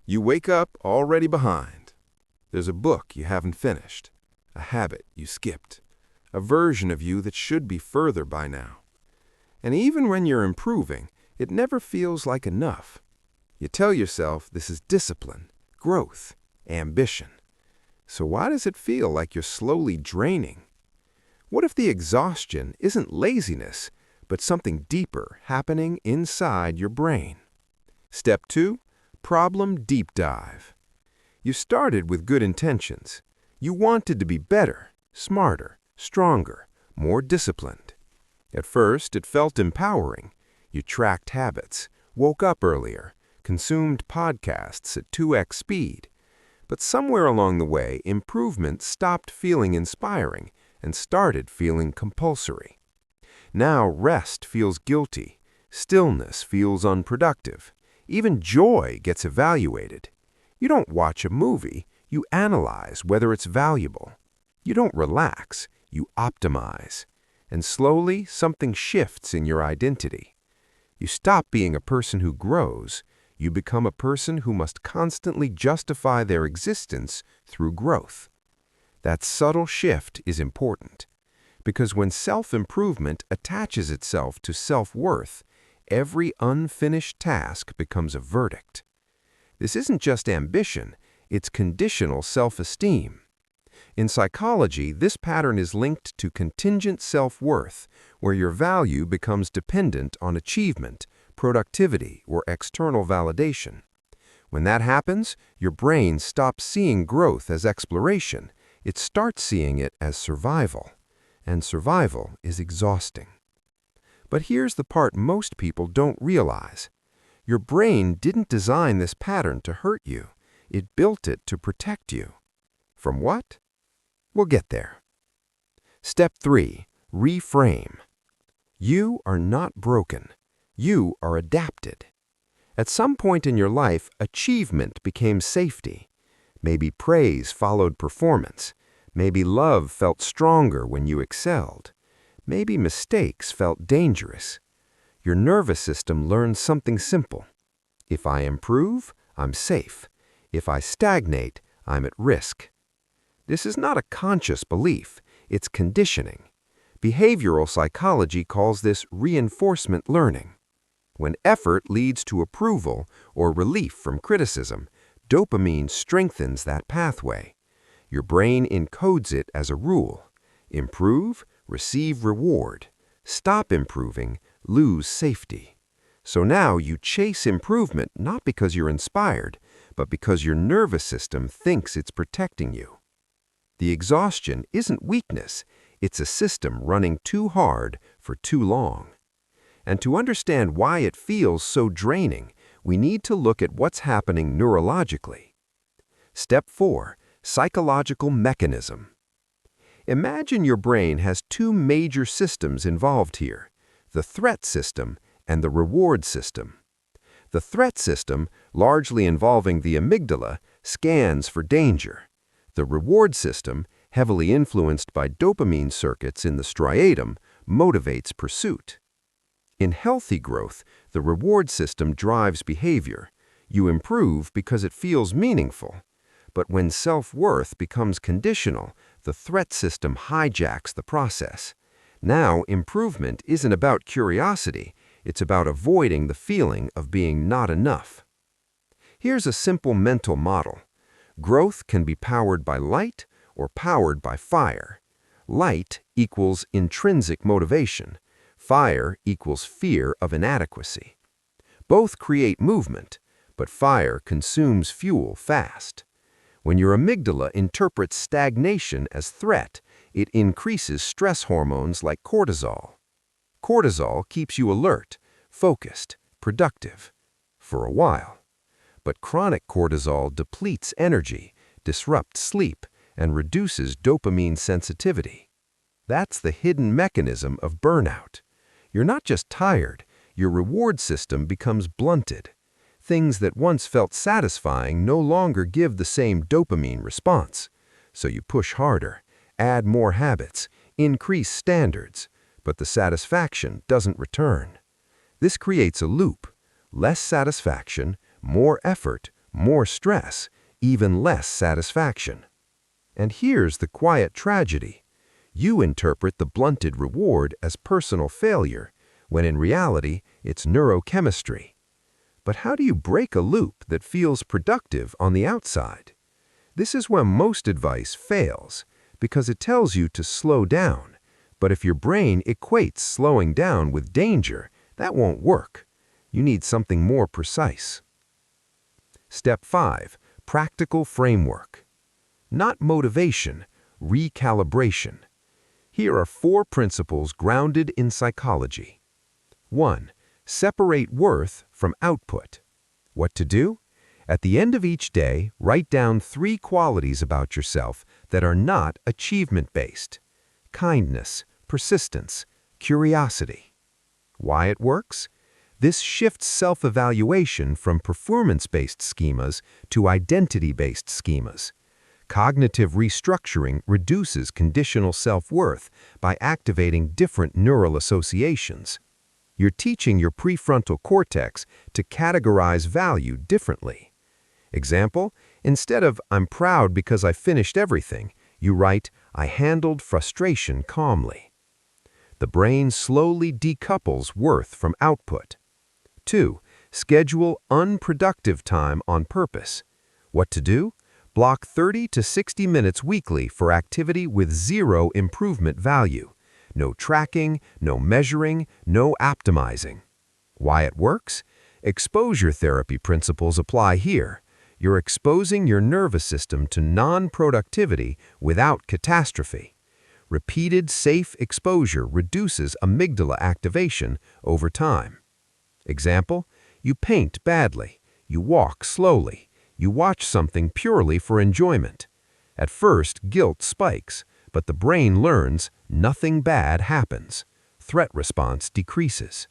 You wake up already behind. There's a book you haven't finished, a habit you skipped, a version of you that should be further by now. And even when you're improving, it never feels like enough. You tell yourself this is discipline, growth, ambition. So why does it feel like you're slowly draining? What if the exhaustion isn't laziness, but something deeper happening inside your brain? Step 2, problem deep dive. You started with good intentions. You wanted to be better, smarter, stronger, more disciplined. At first, it felt empowering. You tracked habits, woke up earlier, consumed podcasts at 2x speed. But somewhere along the way, improvement stopped feeling inspiring and started feeling compulsory. Now rest feels guilty, stillness feels unproductive, even joy gets evaluated. You don't watch a movie, you analyze whether it's valuable. You don't relax, you optimize. And slowly, something shifts in your identity. You stop being a person who grows, you become a person who must constantly justify their existence through growth. That subtle shift is important, because when self-improvement attaches itself to self-worth, every unfinished task becomes a verdict. This isn't just ambition, it's conditional self-esteem. In psychology, this pattern is linked to contingent self-worth, where your value becomes dependent on achievement, productivity, or external validation. When that happens, your brain stops seeing growth as exploration. It starts seeing it as survival. And survival is exhausting. But here's the part most people don't realize. Your brain didn't design this pattern to hurt you. It built it to protect you. From what? We'll get there. Step 3, reframe. You are not broken. You are adapted. At some point in your life, achievement became safety. Maybe praise followed performance. Maybe love felt stronger when you excelled. Maybe mistakes felt dangerous. Your nervous system learned something simple. If I improve, I'm safe. If I stagnate, I'm at risk. This is not a conscious belief, it's conditioning. Behavioral psychology calls this reinforcement learning. When effort leads to approval or relief from criticism, dopamine strengthens that pathway. Your brain encodes it as a rule. Improve, receive reward. Stop improving, lose safety. So now you chase improvement not because you're inspired, but because your nervous system thinks it's protecting you. The exhaustion isn't weakness, it's a system running too hard for too long. And to understand why it feels so draining, we need to look at what's happening neurologically. Step 4, psychological mechanism. Imagine your brain has two major systems involved here, the threat system and the reward system. The threat system, largely involving the amygdala, scans for danger. The reward system, heavily influenced by dopamine circuits in the striatum, motivates pursuit. In healthy growth, the reward system drives behavior. You improve because it feels meaningful. But when self-worth becomes conditional, the threat system hijacks the process. Now, improvement isn't about curiosity, it's about avoiding the feeling of being not enough. Here's a simple mental model. Growth can be powered by light or powered by fire. Light equals intrinsic motivation. Fire equals fear of inadequacy. Both create movement, but fire consumes fuel fast. When your amygdala interprets stagnation as threat, it increases stress hormones like cortisol. Cortisol keeps you alert, focused, productive, for a while. But chronic cortisol depletes energy, disrupts sleep, and reduces dopamine sensitivity. That's the hidden mechanism of burnout. You're not just tired, your reward system becomes blunted. Things that once felt satisfying no longer give the same dopamine response. So you push harder, add more habits, increase standards, but the satisfaction doesn't return. This creates a loop. Less satisfaction, more effort, more stress, even less satisfaction. And here's the quiet tragedy. You interpret the blunted reward as personal failure, when in reality, it's neurochemistry. But how do you break a loop that feels productive on the outside? This is when most advice fails, because it tells you to slow down. But if your brain equates slowing down with danger, that won't work. You need something more precise. Step 5. Practical framework. Not motivation, recalibration. Here are 4 principles grounded in psychology. 1. Separate worth from output. What to do? At the end of each day, write down 3 qualities about yourself that are not achievement-based. Kindness, persistence, curiosity. Why it works? This shifts self-evaluation from performance-based schemas to identity-based schemas. Cognitive restructuring reduces conditional self-worth by activating different neural associations. You're teaching your prefrontal cortex to categorize value differently. Example, instead of "I'm proud because I finished everything," you write, "I handled frustration calmly." The brain slowly decouples worth from output. 2. Schedule unproductive time on purpose. What to do? Block 30 to 60 minutes weekly for activity with 0 improvement value. No tracking, no measuring, no optimizing. Why it works? Exposure therapy principles apply here. You're exposing your nervous system to non-productivity without catastrophe. Repeated safe exposure reduces amygdala activation over time. Example, you paint badly, you walk slowly, you watch something purely for enjoyment. At first, guilt spikes, but the brain learns nothing bad happens. Threat response decreases.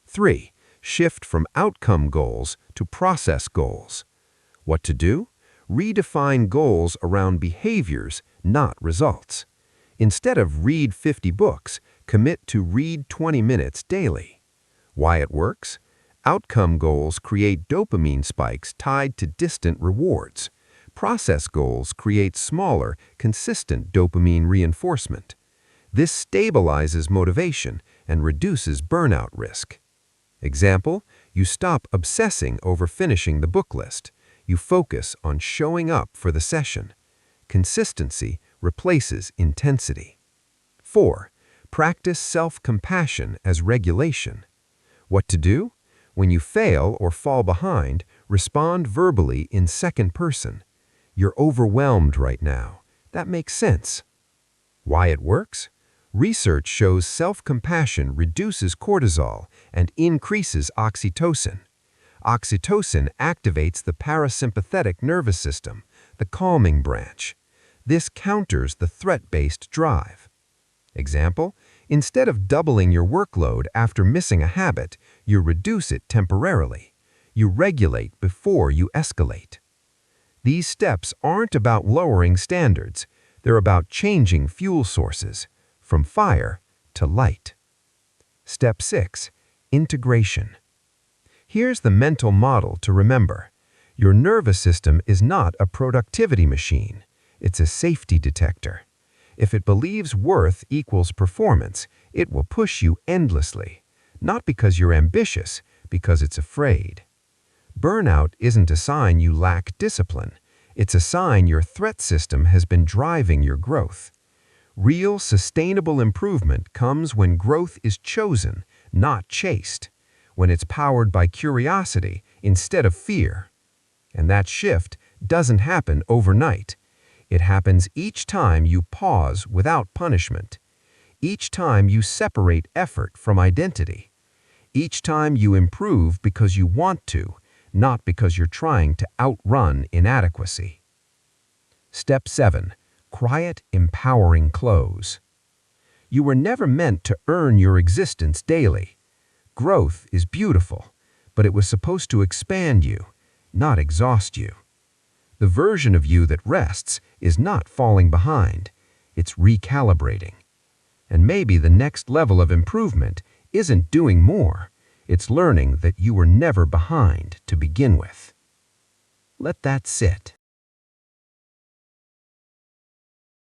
3. Shift from outcome goals to process goals. What to do? Redefine goals around behaviors, not results. Instead of read 50 books, commit to read 20 minutes daily. Why it works? Outcome goals create dopamine spikes tied to distant rewards. Process goals create smaller, consistent dopamine reinforcement. This stabilizes motivation and reduces burnout risk. Example, you stop obsessing over finishing the book list. You focus on showing up for the session. Consistency replaces intensity. 4. Practice self-compassion as regulation. What to do? When you fail or fall behind, respond verbally in second person. You're overwhelmed right now. That makes sense. Why it works? Research shows self-compassion reduces cortisol and increases oxytocin. Oxytocin activates the parasympathetic nervous system, the calming branch. This counters the threat-based drive. Example, instead of doubling your workload after missing a habit, you reduce it temporarily. You regulate before you escalate. These steps aren't about lowering standards. They're about changing fuel sources, from fire to light. Step 6. Integration. Here's the mental model to remember. Your nervous system is not a productivity machine. It's a safety detector. If it believes worth equals performance, it will push you endlessly. Not because you're ambitious, because it's afraid. Burnout isn't a sign you lack discipline. It's a sign your threat system has been driving your growth. Real, sustainable improvement comes when growth is chosen, not chased. When it's powered by curiosity instead of fear. And that shift doesn't happen overnight. It happens each time you pause without punishment. Each time you separate effort from identity. Each time you improve because you want to, not because you're trying to outrun inadequacy. Step 7. Quiet, empowering close. You were never meant to earn your existence daily. Growth is beautiful, but it was supposed to expand you, not exhaust you. The version of you that rests is not falling behind, it's recalibrating. And maybe the next level of improvement isn't doing more, it's learning that you were never behind to begin with. Let that sit.